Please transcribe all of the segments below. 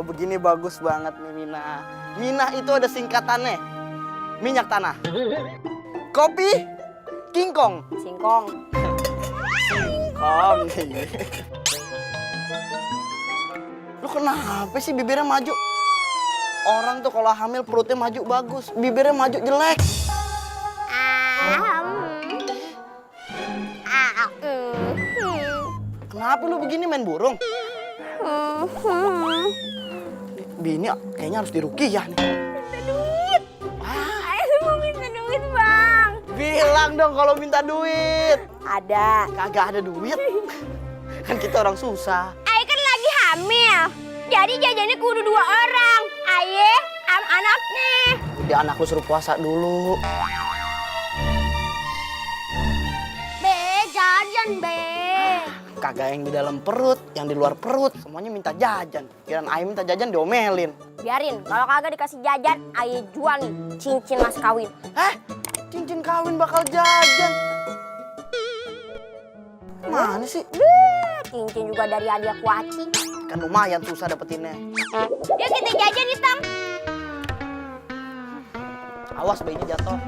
Kalau begini bagus banget nih Mina. Mina itu ada singkatannya. Minyak tanah. Kopi, kingkong. Singkong. Singkong. Lu kenapa sih bibirnya maju? Orang tuh kalau hamil perutnya maju bagus, bibirnya maju jelek. Kenapa lu begini main burung? Bini kayaknya harus diruqyah nih. Minta duit. Ayo mau minta duit bang. Bilang dong kalau minta duit. Ada. Kagak ada duit. Kan kita orang susah. Ayo kan lagi hamil. Jadi jajannya kudu 2 orang. Aye sama anaknya. Jadi anak lu suruh puasa dulu. Be, jajan be. Kagak yang di dalam perut, yang di luar perut. Semuanya minta jajan. Kirain Aye minta jajan diomelin. Biarin, kalau kagak dikasih jajan, Aye jual nih cincin mas kawin. Hah? Cincin kawin bakal jajan? Mana sih? Cincin juga dari hadiah kuaci. Kan lumayan susah dapetinnya. Yuk kita jajan nih, Tam. Awas bayinya jatuh.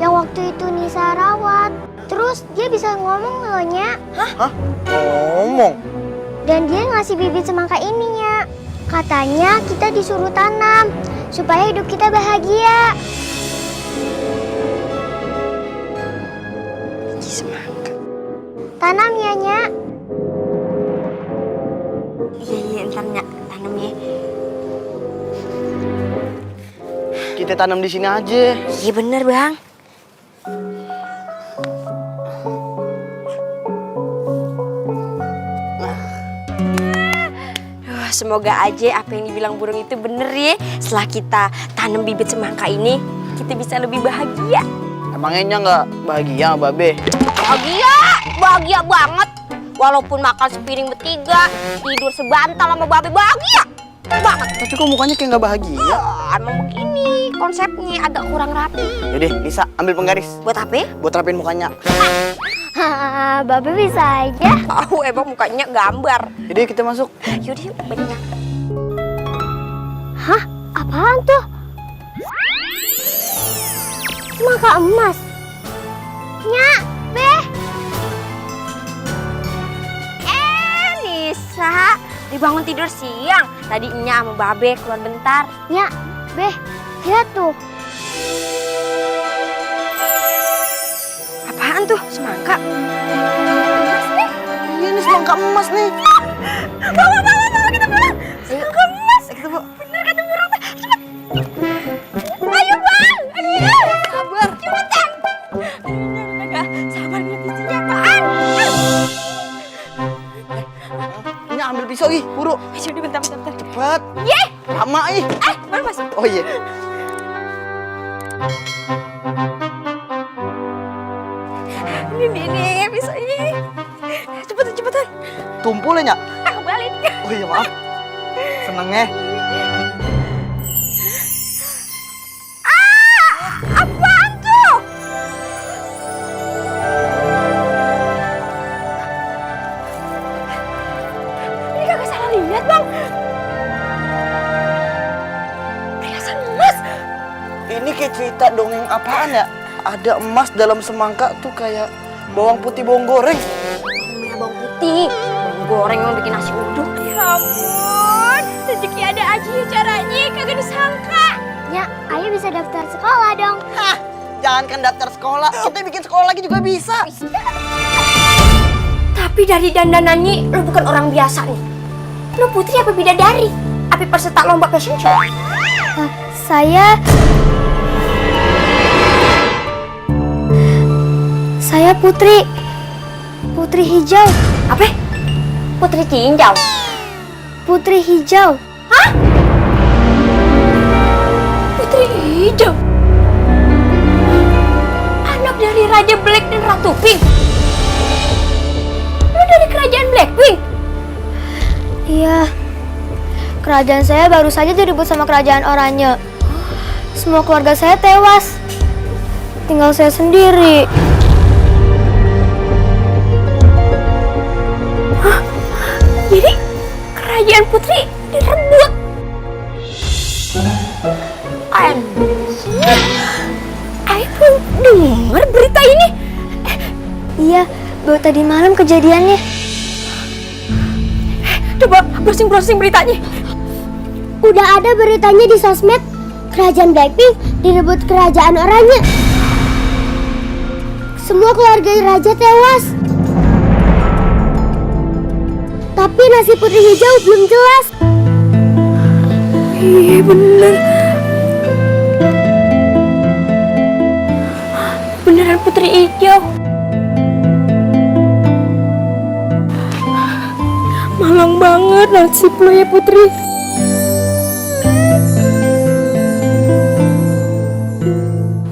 Yang waktu itu Nisa rawat. Terus dia bisa ngomong loh, Nya. Hah? Ngomong? Dan dia ngasih bibit semangka ini, Nya. Katanya kita disuruh tanam supaya hidup kita bahagia. Biji semangka. Tanam ya, Nya. Iya, ntar Nya tanam ya. Kita tanam di sini aja. Iya bener, Bang. Semoga aja apa yang dibilang burung itu bener ya. Setelah kita tanam bibit semangka ini, kita bisa lebih bahagia. Emangnya nggak bahagia sama Babe? Bahagia, bahagia banget. Walaupun makan sepiring bertiga, tidur sebantal sama Babe, bahagia banget. Tapi kok mukanya kayak nggak bahagia? Emang begini konsepnya, agak kurang rapi. Yaudah, Nisa ambil penggaris. Buat apa? Buat rapin mukanya. Hahaha, Babe bisa aja. Tahu emang mukanya gambar. Jadi kita masuk. Yaudah yuk, banyak. Hah? Apaan tuh? Semangka emas. Nya, Beh. Nisa, dibangun tidur siang. Tadi Nya sama Babe keluar bentar. Nya, Beh. Lihat tuh. Apaan tuh? Semangka? Iya nih semangka emas nih. Bawa, kita pulang. Semangka emas. Kita bawa. Bener kata burung. Cepet. Ayo bang. Ayo. Sabar. Cepetan. Agak sabar nih bisinya apaan. Ini ambil pisau ih, buru. Ayo bentar. Cepat. Ye. Lama ih. Baru masuk. Oh iya. Ini pisaunya. Cepetan. Tumpul ya, Nyak? Balik. Oh iya maaf. Seneng ya. Apaan tuh? Ini kagak salah lihat bang. Perhiasan emas. Ini kayak cerita dongeng apaan ya? Ada emas dalam semangka tuh kayak bawang putih bawang goreng. Merah bawang putih. Bawang goreng yang bikin nasi uduk. Ya ampun. Rezeki ada aja ya caranya. Kagak disangka. Nya, Ayo bisa daftar sekolah dong. Hah, jangankan daftar sekolah, kita bikin sekolah lagi juga bisa. Tapi dari dandanannya, lo bukan orang biasa nih. Lo putri apa bidadari? Apa peserta lomba fashion show? Saya Putri. Putri hijau. Apa? Putri tinjau? Putri hijau. Hah? Putri hijau? Anak dari Raja Black dan Ratu Pink? Lo dari kerajaan Blackpink? Iya. Kerajaan saya baru saja direbut sama kerajaan Oranye. Semua keluarga saya tewas. Tinggal saya sendiri. kerajaan putri direbut. Ayah belum dengar berita ini. Iya, baru tadi malam kejadiannya. Coba browsing beritanya. Udah ada beritanya di sosmed. Kerajaan Blackpink direbut kerajaan oranye. Semua keluarga raja tewas. Tapi nasib Putri Hijau belum jelas. Iya bener. Beneran Putri Hijau. Malang banget nasib lo ya Putri.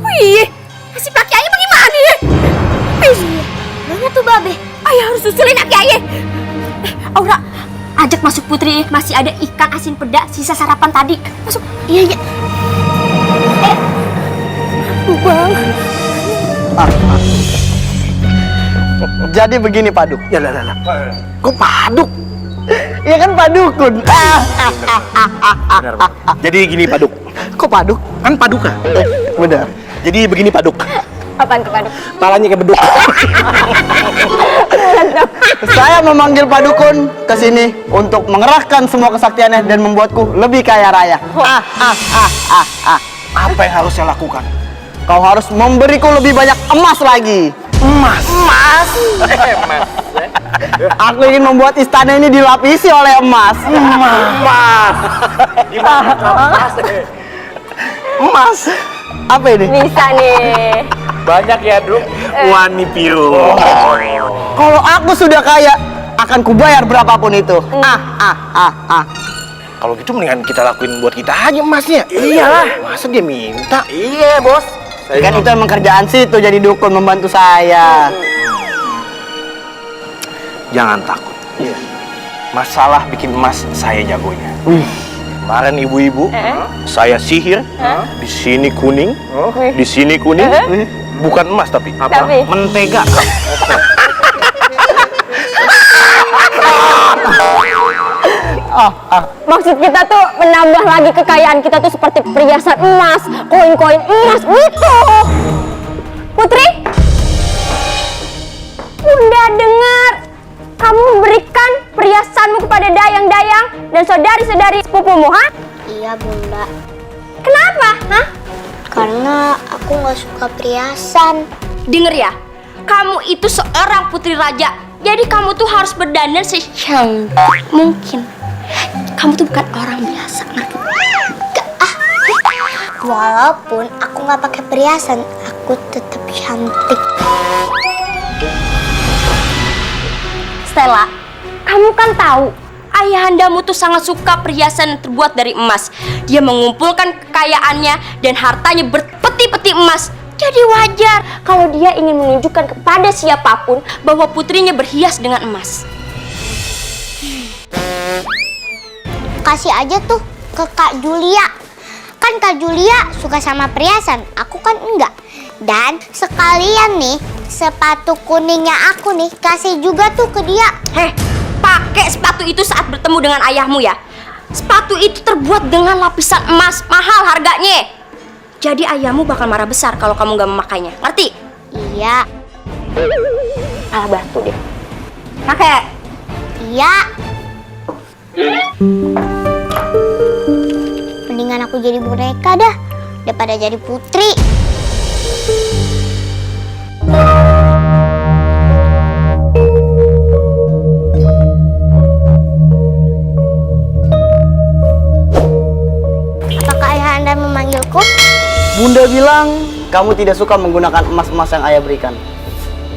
Wih, nasib laki ayah bagaimana ya? Mana tuh Babe? Ayah harus susulin laki ayah. Aura, ajak masuk Putri. Masih ada ikan asin peda sisa sarapan tadi. Masuk. Iya. Bang. Jadi begini Paduk. Ya lah. Kok Paduk? Iya kan Padukun. Benar, Bang. Jadi gini Paduk. Kok Paduk? Kan Paduka. Benar. Jadi begini Paduk. Apaan tuh Paduk? Palanya kayak beduk. Saya memanggil Padukun ke sini untuk mengerahkan semua kesaktiannya dan membuatku lebih kaya raya. Apa yang harus saya lakukan? Kau harus memberiku lebih banyak emas lagi. Emas. Aku ingin membuat istana ini dilapisi oleh emas. Emas. Emas. Apa ini? Bisa nih. Banyak ya, Duk. Wani biru. Kalau aku sudah kaya, akan kubayar berapapun itu. Kalau gitu mendingan kita lakuin buat kita aja emasnya. Iyalah. Masa dia minta? Iya, Bos. Kan itu emang kerjaan situ jadi dukun membantu saya. Jangan takut. Iya. Masalah bikin emas saya jagonya. Kemarin ibu-ibu, saya sihir. Di sini kuning, di sini kuning. Bukan emas tapi apa? Tapi? Mentega. Maksud kita tuh menambah lagi kekayaan kita tuh seperti perhiasan emas, koin-koin emas gitu. Putri, Bunda dengar kamu memberikan perhiasanmu kepada dayang-dayang dan saudari-saudari sepupumu, ha? Iya Bunda. Kenapa, ha? Karena aku nggak suka perhiasan. Dengar ya, kamu itu seorang putri raja, jadi kamu tuh harus berdandan secantik mungkin. Kamu tuh bukan orang biasa, ngerti? Walaupun aku nggak pakai perhiasan, aku tetap cantik. Stella, kamu kan tahu ayahandamu tuh sangat suka perhiasan yang terbuat dari emas. Dia mengumpulkan kekayaannya dan hartanya berpeti-peti emas. Jadi wajar kalau dia ingin menunjukkan kepada siapapun bahwa putrinya berhias dengan emas. Kasih aja tuh ke Kak Julia. Kan Kak Julia suka sama perhiasan, aku kan enggak. Dan sekalian nih, sepatu kuningnya aku nih kasih juga tuh ke dia. Heh, pakai sepatu itu saat bertemu dengan ayahmu ya. Sepatu itu terbuat dengan lapisan emas, mahal harganya. Jadi ayahmu bakal marah besar kalau kamu gak memakainya, ngerti? Iya. Malah batu deh. Pakai. Iya. Mendingan aku jadi boneka dah daripada jadi putri. Apakah ayah Anda memanggilku? Bunda bilang kamu tidak suka menggunakan emas-emas yang ayah berikan.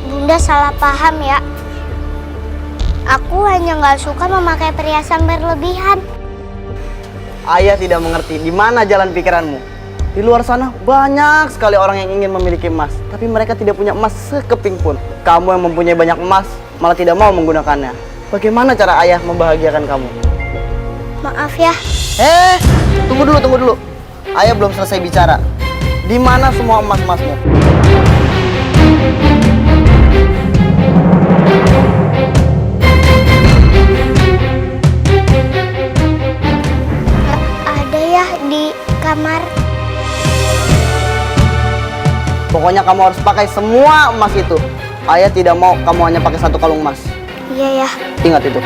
Bunda salah paham ya. Aku hanya nggak suka memakai perhiasan berlebihan. Ayah tidak mengerti di mana jalan pikiranmu. Di luar sana banyak sekali orang yang ingin memiliki emas, tapi mereka tidak punya emas sekeping pun. Kamu yang mempunyai banyak emas malah tidak mau menggunakannya. Bagaimana cara ayah membahagiakan kamu? Maaf ya. Tunggu dulu. Ayah belum selesai bicara. Di mana semua emas-emasmu? Pokoknya kamu harus pakai semua emas itu. Ayah tidak mau kamu hanya pakai satu kalung emas. Iya ya. Ingat itu.